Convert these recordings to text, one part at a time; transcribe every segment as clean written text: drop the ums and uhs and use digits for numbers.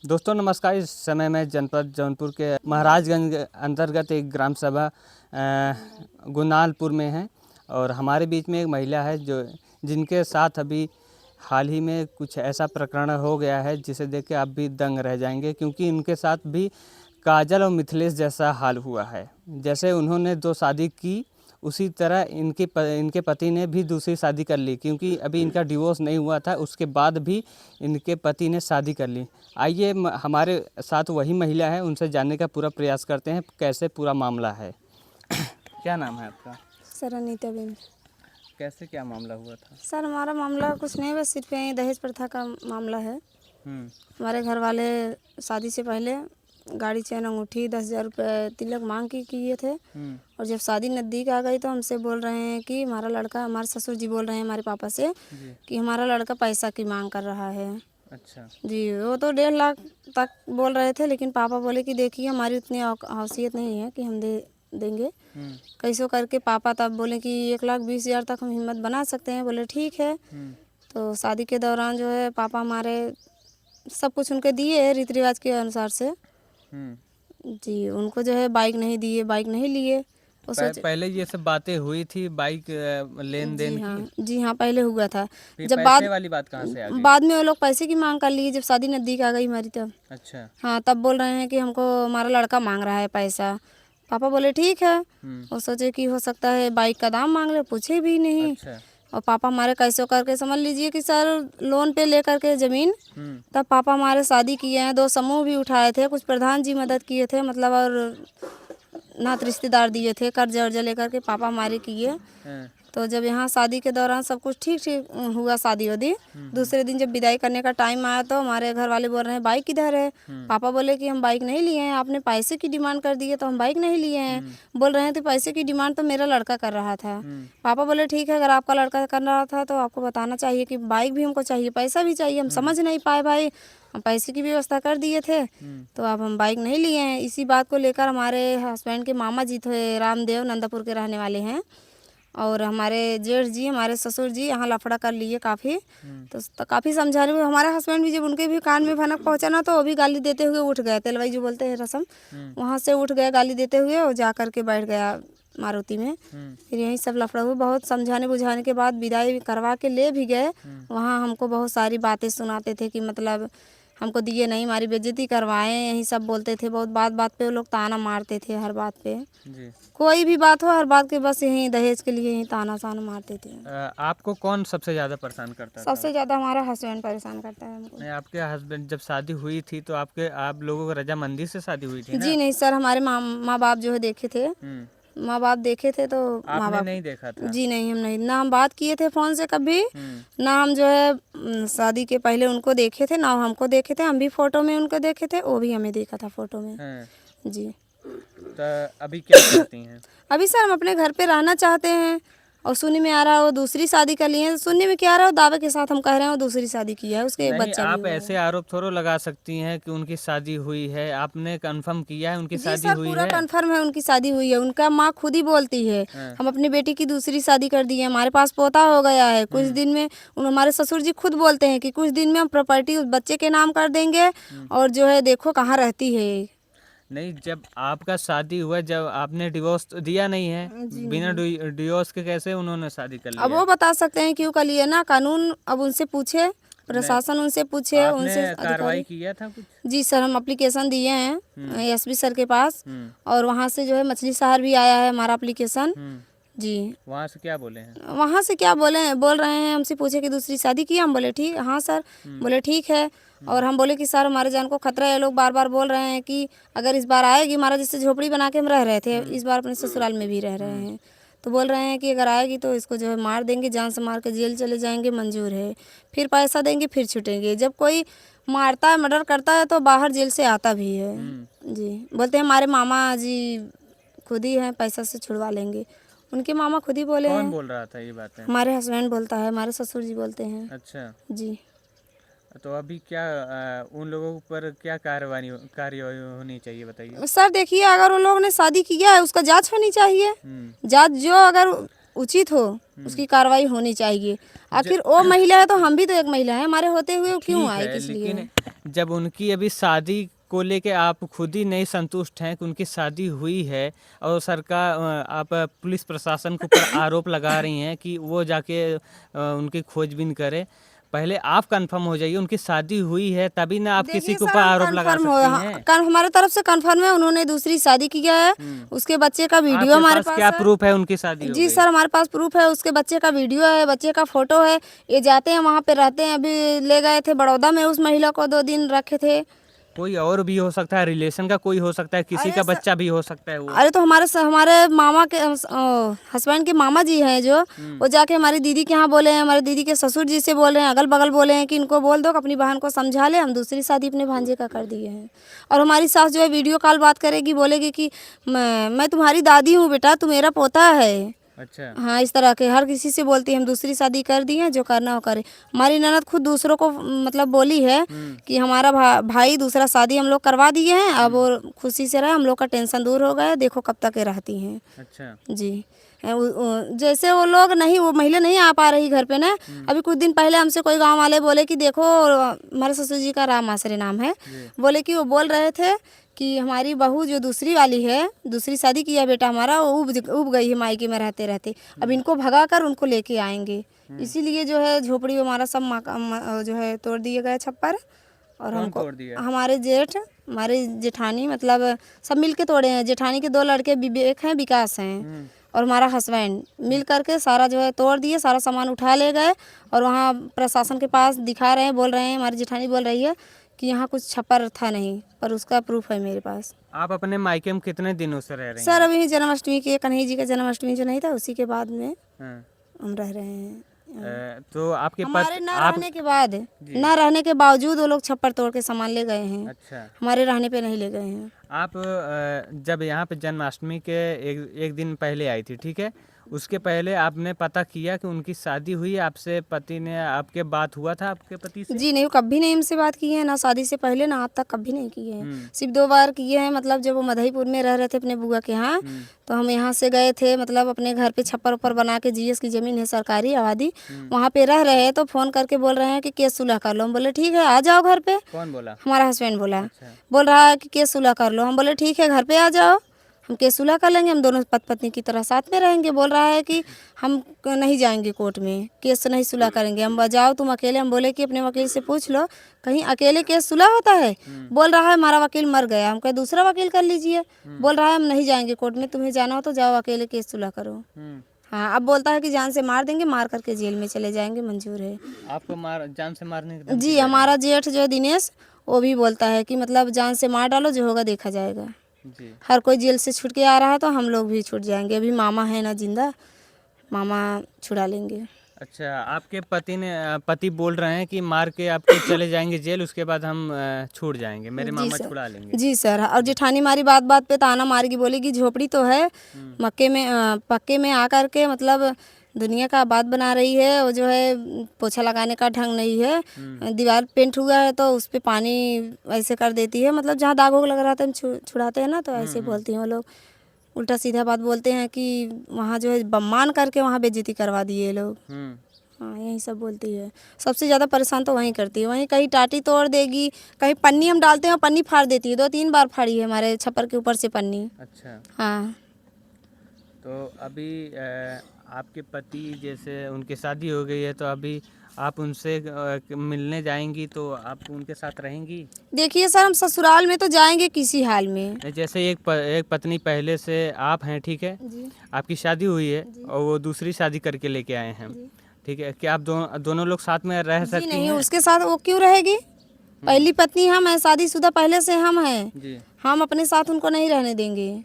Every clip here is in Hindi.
दोस्तों नमस्कार। इस समय मैं जनपद जौनपुर के महाराजगंज अंतर्गत एक ग्राम सभा गुनालपुर में है और हमारे बीच में एक महिला है जिनके साथ अभी हाल ही में कुछ ऐसा प्रकरण हो गया है जिसे देख के आप भी दंग रह जाएंगे, क्योंकि इनके साथ भी काजल और मिथिलेश जैसा हाल हुआ है। जैसे उन्होंने 2 शादी की, उसी तरह इनके पति ने भी दूसरी शादी कर ली, क्योंकि अभी इनका डिवोर्स नहीं हुआ था। उसके बाद भी इनके पति ने शादी कर ली। आइए हमारे साथ वही महिला है, उनसे जानने का पूरा प्रयास करते हैं कैसे पूरा मामला है। क्या नाम है आपका? Sir Anita Ben. कैसे क्या मामला हुआ था? सर हमारा मामला कुछ नहीं, बस सिर्फ यही दहेज प्रथा का मामला है। हमारे घर वाले शादी से पहले गाड़ी चैन अंगूठी 10,000 रुपये तिलक मांग के किए थे और जब शादी नज़दीक आ गई तो हमसे बोल रहे हैं कि हमारा लड़का, हमारे ससुर जी बोल रहे हैं हमारे पापा से कि हमारा लड़का पैसा की मांग कर रहा है। अच्छा जी, वो तो 1.5 लाख तक बोल रहे थे, लेकिन पापा बोले कि देखिए हमारी उतनी हैसियत नहीं है कि हम देंगे। कैसो करके पापा तब बोले कि 1,20,000 तक हम हिम्मत बना सकते हैं। बोले ठीक है। तो शादी के दौरान जो है पापा हमारे सब कुछ उनके दिए है रीति रिवाज के अनुसार से। जी, उनको जो है बाइक नहीं दिए, बाइक नहीं लिए। पहले ये सब बातें हुई थी, बाइक लेन देन की? जी हाँ, पहले हुआ था। जब पैसे वाली बात कहाँ से आ गई? बाद में वो लोग पैसे की मांग कर लिए जब शादी नज़दीक आ गई हमारी तब। अच्छा। हाँ, तब बोल रहे हैं कि हमको हमारा लड़का मांग रहा है पैसा। पापा बोले ठीक है। वो सोचे कि हो सकता है बाइक का दाम मांग ले, पूछे भी नहीं। अच्छा। और पापा हमारे कैसे करके समझ लीजिए कि सर लोन पे लेकर के ज़मीन, तब पापा हमारे शादी किए हैं। 2 समूह भी उठाए थे, कुछ प्रधान जी मदद किए थे, मतलब और नात रिश्तेदार दिए थे, कर्जा वर्जा लेकर के पापा हमारे किए। तो जब यहाँ शादी के दौरान सब कुछ ठीक ठीक हुआ, शादी वादी दूसरे दिन जब विदाई करने का टाइम आया तो हमारे घर वाले बोल रहे हैं बाइक किधर है। पापा बोले कि हम बाइक नहीं लिए हैं, आपने पैसे की डिमांड कर दी है तो हम बाइक नहीं लिए हैं। बोल रहे हैं तो पैसे की डिमांड तो मेरा लड़का कर रहा था। पापा बोले ठीक है, अगर आपका लड़का कर रहा था तो आपको बताना चाहिए कि बाइक भी हमको चाहिए, पैसा भी चाहिए। हम समझ नहीं पाए भाई, हम पैसे की व्यवस्था कर दिए थे तो अब हम बाइक नहीं लिए हैं। इसी बात को लेकर हमारे हस्बैंड के मामा जी थे, रामदेव, नंदापुर के रहने वाले हैं, और हमारे जेठ जी, हमारे ससुर जी यहाँ लफड़ा कर लिए काफ़ी। तो काफ़ी समझाने में हमारे हस्बैंड भी, जब उनके भी कान में भनक पहुँचा ना तो वो भी गाली देते हुए उठ गए। तेलवाई जो बोलते हैं रसम, वहाँ से उठ गए गाली देते हुए और जा कर के बैठ गया मारुति में। फिर यही सब लफड़ा हुआ। बहुत समझाने बुझाने के बाद विदाई करवा के ले भी गए। वहाँ हमको बहुत सारी बातें सुनाते थे कि मतलब हमको दिए नहीं, हमारी बेइज्जती करवाएं, यही सब बोलते थे। बहुत बात बात पे वो लोग ताना मारते थे, हर बात पे जी। कोई भी बात हो, हर बात के बस यही दहेज के लिए ही ताना साना मारते थे। आपको कौन सबसे ज़्यादा परेशान करता था? सबसे ज़्यादा हमारा हस्बैंड परेशान करता है हमको। नहीं, आपके हस्बैंड जब शादी हुई थी तो आप लोगों को रजामंदी से शादी हुई थी ना? जी नहीं सर, हमारे माँ बाप जो है देखे थे, माँ बाप देखे थे तो माँ बाप नहीं देखा था? जी नहीं, हम नहीं, ना हम बात किए थे फ़ोन से कभी, ना हम जो है शादी के पहले उनको देखे थे, ना हमको देखे थे। हम भी फ़ोटो में उनको देखे थे, वो भी हमें देखा था फ़ोटो में जी। तो अभी क्या चाहती हैं? अभी सर हम अपने घर पे रहना चाहते हैं और सुनने में आ रहा है वो दूसरी शादी कर ली है। सुनने में क्या आ रहा है, दावे के साथ हम कह रहे हैं वो दूसरी शादी की है, उसके एक बच्चा भी आप हुआ है। ऐसे आरोप थोड़ा लगा सकती हैं कि उनकी शादी हुई है। आपने कंफर्म किया है उनकी शादी हुई है? पूरा कंफर्म है उनकी शादी हुई है। उनका माँ खुद ही बोलती है हम अपनी बेटी की दूसरी शादी कर दी है, हमारे पास पोता हो गया है। कुछ दिन में हमारे ससुर जी खुद बोलते हैं कि कुछ दिन में हम प्रॉपर्टी उस बच्चे के नाम कर देंगे और जो है देखो कहाँ रहती है। नहीं, जब आपका शादी हुआ, जब आपने डिवोर्स दिया नहीं है, बिना डिवोर्स के कैसे उन्होंने शादी कर लिया? अब वो बता सकते हैं क्यों कर लिए ना, कानून अब उनसे पूछे, प्रशासन उनसे पूछे, उनसे कार्रवाई किया था कुछ? जी सर, हम एप्लीकेशन दिए हैं एसपी सर के पास और वहाँ से जो है मछली शहर भी आया है हमारा एप्लीकेशन जी। वहाँ से क्या बोले हैं? वहाँ से क्या बोले हैं, बोल रहे हैं हमसे पूछे कि दूसरी शादी की। हम बोले ठीक, हाँ सर। बोले ठीक है। और हम बोले कि सर हमारे जान को खतरा है, लोग बार बार बोल रहे हैं कि अगर इस बार आएगी, हमारा जैसे झोपड़ी बना के हम रह रहे थे, इस बार अपने ससुराल में भी रह रहे हैं, तो बोल रहे हैं कि अगर आएगी तो इसको जो है मार देंगे, जान से मार के जेल चले जाएंगे, मंजूर है, फिर पैसा देंगे फिर छूटेंगे। जब कोई मारता है, मर्डर करता है तो बाहर जेल से आता भी है जी। बोलते हैं हमारे मामा जी खुद ही हैं, पैसा से छुड़वा लेंगे। उनके मामा खुद ही बोले हैं। कौन बोल रहा था ये बातें? हमारे हस्बैंड बोलता है, हमारे ससुर जी बोलते हैं। अच्छा जी। तो अभी क्या उन लोगों पर क्या कार्रवाई होनी चाहिए, बताइए? सर देखिए, अगर उन लोगों ने शादी किया है उसका जांच होनी चाहिए। जांच जो अगर उचित हो उसकी कार्रवाई होनी चाहिए। आखिर वो महिला है तो हम भी तो एक महिला है, हमारे होते हुए क्यों आए, किस लिए? जब उनकी अभी शादी को लेके आप खुद ही नहीं संतुष्ट हैं कि उनकी शादी हुई है और सरकार आप पुलिस प्रशासन के ऊपर आरोप लगा रही हैं कि वो जाके उनकी खोजबीन करे। पहले आप कंफर्म हो जाइए उनकी शादी हुई है, तभी ना आप किसी के ऊपर आरोप लगा कंफर्म हो सकती हैं। हमारे तरफ से कंफर्म है, उन्होंने दूसरी शादी किया है। उसके बच्चे का वीडियो आपके हमारे पास पास क्या है। प्रूफ है उनकी शादी हो जी गई? सर, हमारे पास प्रूफ है, उसके बच्चे का वीडियो है, बच्चे का फोटो है। ये जाते हैं वहाँ पे रहते हैं। अभी ले गए थे बड़ौदा में, उस महिला को 2 दिन रखे थे। कोई और भी हो सकता है, रिलेशन का कोई हो सकता है, किसी का बच्चा भी हो सकता है वो। अरे तो हमारे मामा के हस्बैंड के मामा जी हैं जो, वो जाके हमारी दीदी के यहाँ बोले हैं, हमारे दीदी के ससुर जी से बोले हैं, अगल बगल बोले हैं कि इनको बोल दो कि अपनी बहन को समझा ले, हम दूसरी शादी अपने भांजे का कर दिए हैं। और हमारी सास जो है वीडियो कॉल बात करेगी, बोलेगी कि मैं तुम्हारी दादी हूँ बेटा, तू मेरा पोता है। अच्छा। हाँ, इस तरह के हर किसी से बोलती है हम दूसरी शादी कर दी है, जो करना हो करे। हमारी ननद खुद दूसरों को मतलब बोली है कि हमारा भाई दूसरा शादी हम लोग करवा दिए हैं, अब वो खुशी से रहे, हम लोग का टेंशन दूर हो गया, देखो कब तक ये रहती हैं। अच्छा। जी। जैसे वो लोग नहीं, वो महिला नहीं आ पा रही घर पे ना। अभी कुछ दिन पहले हमसे कोई गांव वाले बोले कि देखो, हमारे ससुर जी का राम आसरे नाम है, बोले कि वो बोल रहे थे कि हमारी बहू जो दूसरी वाली है, दूसरी शादी किया बेटा हमारा, वो उब गई है मायके में रहते रहते, अब इनको भगा कर उनको लेके आएंगे। इसीलिए जो है झोपड़ी हमारा सब जो है तोड़ दिए गए छप्पर। और कौन हमको तोड़ दिया? हमारे जेठ, हमारे जेठानी, मतलब सब मिल के तोड़े हैं। जेठानी के 2 लड़के विवेक हैं, विकास हैं, और हमारा हस्बैंड मिल करके सारा जो है तोड़ दिए, सारा सामान उठा ले गए। और वहाँ प्रशासन के पास दिखा रहे हैं, बोल रहे हैं, हमारी जेठानी बोल रही है कि यहाँ कुछ छप्पर था नहीं, पर उसका प्रूफ है मेरे पास। आप अपने मायके में कितने दिनों से रह रही सर हैं? अभी जन्माष्टमी के, कन्हैया जी का जन्माष्टमी जो नहीं था, उसी के बाद में हाँ। हम रह रहे हैं। तो आपके हमारे न आप रहने के बाद, न रहने के बावजूद वो लोग छप्पर तोड़ के सामान ले गए हैं। अच्छा। हमारे रहने पे नहीं ले गए हैं। आप जब यहाँ पे जन्माष्टमी के एक दिन पहले आई थी, ठीक है, उसके पहले आपने पता किया कि उनकी शादी हुई, आपसे पति ने आपके बात हुआ था आपके पति से? जी नहीं, वो कभी नहीं हमसे बात की है, ना शादी से पहले ना आज तक कभी नहीं की है। सिर्फ 2 बार किए हैं, मतलब जब वो मधईपुर में रह रहे थे अपने बुआ के यहाँ, तो हम यहाँ से गए थे, मतलब अपने घर पे छप्पर उप्पर बना के, जीएस की ज़मीन है सरकारी आबादी, वहाँ पे रह रहे हैं, तो फ़ोन करके बोल रहे हैं कि केस सुलह कर लो। हम बोले ठीक है, आ जाओ घर पे। कौन बोला? हमारा हस्बैंड बोला। अच्छा। बोल रहा है कि केस सुलह कर लो। हम बोले ठीक है, घर पे आ जाओ, हम केस सुलह कर लेंगे, हम दोनों पत्नी की तरह साथ में रहेंगे। बोल रहा है कि हम नहीं जाएंगे कोर्ट में, केस नहीं सुलह करेंगे, हम जाओ तुम अकेले। हम बोले कि अपने वकील से पूछ लो, कहीं अकेले केस सुलह होता है? बोल रहा है हमारा वकील मर गया। हम कहे दूसरा वकील कर लीजिए। बोल रहा है हम नहीं जाएंगे कोर्ट में, तुम्हें जाना हो तो जाओ अकेले केस सुलह करो। हाँ, अब बोलता है कि जान से मार देंगे, मार करके जेल में चले जाएंगे, मंजूर है। आपको जान से मारने की धमकी जी, दे रहे हैं? हमारा जेठ जो है दिनेश, वो भी बोलता है कि मतलब जान से मार डालो, जो होगा देखा जाएगा। जी। हर कोई जेल से छूट के आ रहा है, तो हम लोग भी छूट जाएंगे। अभी मामा है ना जिंदा, मामा छुड़ा लेंगे। अच्छा, आपके पति बोल रहे हैं कि मार के आपको चले जाएंगे जेल, उसके बाद हम छूट जाएंगे, मेरे जी मामा सर। छुड़ा लेंगे। जी सर, और जेठानी हमारी बात बात पे ताना मारेगी, बोलेगी झोपड़ी तो है मक्के में, पक्के में आकर के मतलब दुनिया का बात बना रही है। वो जो है पोछा लगाने का ढंग नहीं है, दीवार पेंट हुआ है तो उस पर पानी ऐसे कर देती है, मतलब जहाँ दाग वोग लग रहा था हम छुड़ाते हैं ना, तो ऐसे बोलती हैं वो लोग। उल्टा सीधा बात बोलते हैं कि वहाँ जो है बम्मान करके वहाँ बेइज्जती करवा दिए लोग। हाँ, यही सब बोलती है। सबसे ज़्यादा परेशान तो वहीं करती है, वहीं कहीं टाटी तोड़ देगी, कहीं पन्नी हम डालते हैं पन्नी फाड़ देती है। 2-3 बार फाड़ी है हमारे छप्पर के ऊपर से पन्नी। अच्छा। हाँ। तो अभी आपके पति जैसे उनकी शादी हो गई है, तो अभी आप उनसे मिलने जाएंगी तो आप उनके साथ रहेंगी? देखिए सर, हम ससुराल में तो जाएंगे किसी हाल में। जैसे एक पत्नी पहले से आप हैं, ठीक है, जी। आपकी शादी हुई है और वो दूसरी शादी करके लेके आए हैं, ठीक है, क्या आप दोनों लोग साथ में रह जी सकती नहीं, हैं? उसके साथ वो क्यों रहेगी? पहली पत्नी हम है, शादीशुदा पहले से हम हैं। जी। हम अपने साथ उनको नहीं रहने देंगे।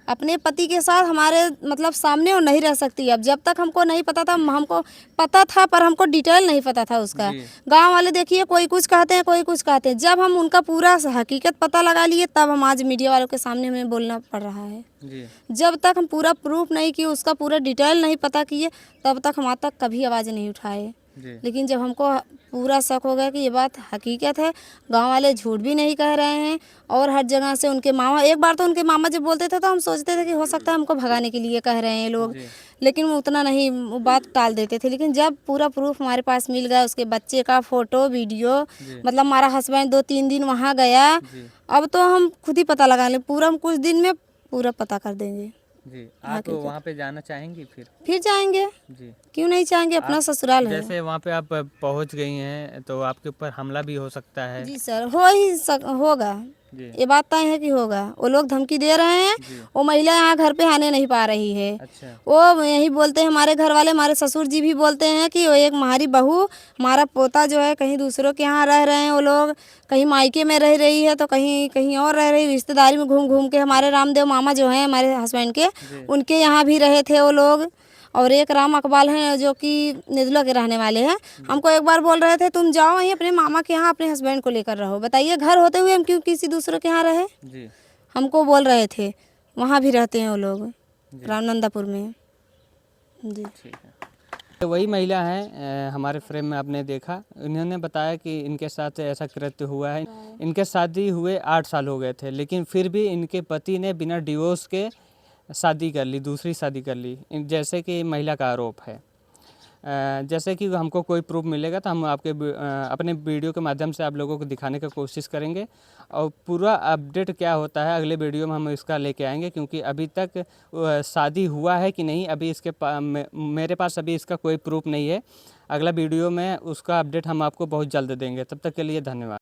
अपने पति के साथ हमारे मतलब सामने वो नहीं रह सकती। अब जब तक हमको नहीं पता था, हमको पता था पर हमको डिटेल नहीं पता था उसका। गांव वाले देखिए कोई कुछ कहते हैं, कोई कुछ कहते हैं। जब हम उनका पूरा हकीकत पता लगा लिए, तब हम आज मीडिया वालों के सामने हमें बोलना पड़ रहा है। जी। जब तक हम पूरा प्रूफ नहीं किए, उसका पूरा डिटेल नहीं पता किए, तब तक हम आज तक कभी आवाज़ नहीं उठाए। जी। लेकिन जब हमको पूरा शक हो गया कि ये बात हकीकत है, गांव वाले झूठ भी नहीं कह रहे हैं, और हर जगह से उनके मामा, एक बार तो उनके मामा जब बोलते थे तो हम सोचते थे कि हो सकता है हमको भगाने के लिए कह रहे हैं ये लोग, जी। लेकिन वो उतना नहीं, वो बात टाल देते थे। लेकिन जब पूरा प्रूफ हमारे पास मिल गया, उसके बच्चे का फ़ोटो वीडियो, जी। मतलब हमारा हस्बैंड 2-3 दिन वहाँ गया, जी। अब तो हम खुद ही पता लगा लें, पूरा हम कुछ दिन में पूरा पता कर देंगे। जी। हाँ, आप ठीक है। वहाँ पे जाना चाहेंगी फिर जाएंगे, जी। क्यों नहीं चाहेंगे, अपना आप ससुराल है। जैसे वहाँ पे आप पहुँच गई हैं तो आपके ऊपर हमला भी हो सकता है। जी सर, होगा, जी। ये बात तय है कि होगा। वो लोग धमकी दे रहे हैं, जी। वो महिला यहाँ घर पे आने नहीं पा रही है। अच्छा। वो यही बोलते हैं, हमारे घर वाले, हमारे ससुर जी भी बोलते हैं कि वो एक हमारी बहू, हमारा पोता जो है कहीं दूसरों के यहाँ रह रहे हैं, वो लोग कहीं मायके में रह रही है तो कहीं कहीं और रह रही, रिश्तेदारी में घूम घूम के। हमारे रामदेव मामा जो हैं हमारे हस्बैंड के, जी। उनके यहाँ भी रहे थे वो लोग। और एक राम अकबाल हैं जो कि निदला के रहने वाले हैं, हमको एक बार बोल रहे थे तुम जाओ वहीं अपने मामा के यहाँ अपने हस्बैंड को लेकर रहो। बताइए, घर होते हुए हम क्यों किसी दूसरे के यहाँ रहे। जी। हमको बोल रहे थे, वहाँ भी रहते हैं वो लोग, जी। रामनंदापुर में। जी। ठीक है। तो वही महिला हैं, हमारे फ्रेम में आपने देखा, इन्होंने बताया कि इनके साथ ऐसा कृत्य हुआ है। इनके शादी हुए 8 साल हो गए थे, लेकिन फिर भी इनके पति ने बिना डिवोर्स के शादी कर ली, दूसरी शादी कर ली, जैसे कि महिला का आरोप है। जैसे कि हमको कोई प्रूफ मिलेगा तो हम अपने वीडियो के माध्यम से आप लोगों को दिखाने की कोशिश करेंगे, और पूरा अपडेट क्या होता है अगले वीडियो में हम इसका लेके आएंगे, क्योंकि अभी तक शादी हुआ है कि नहीं, अभी मेरे पास अभी इसका कोई प्रूफ नहीं है। अगला वीडियो में उसका अपडेट हम आपको बहुत जल्द देंगे। तब तक के लिए धन्यवाद।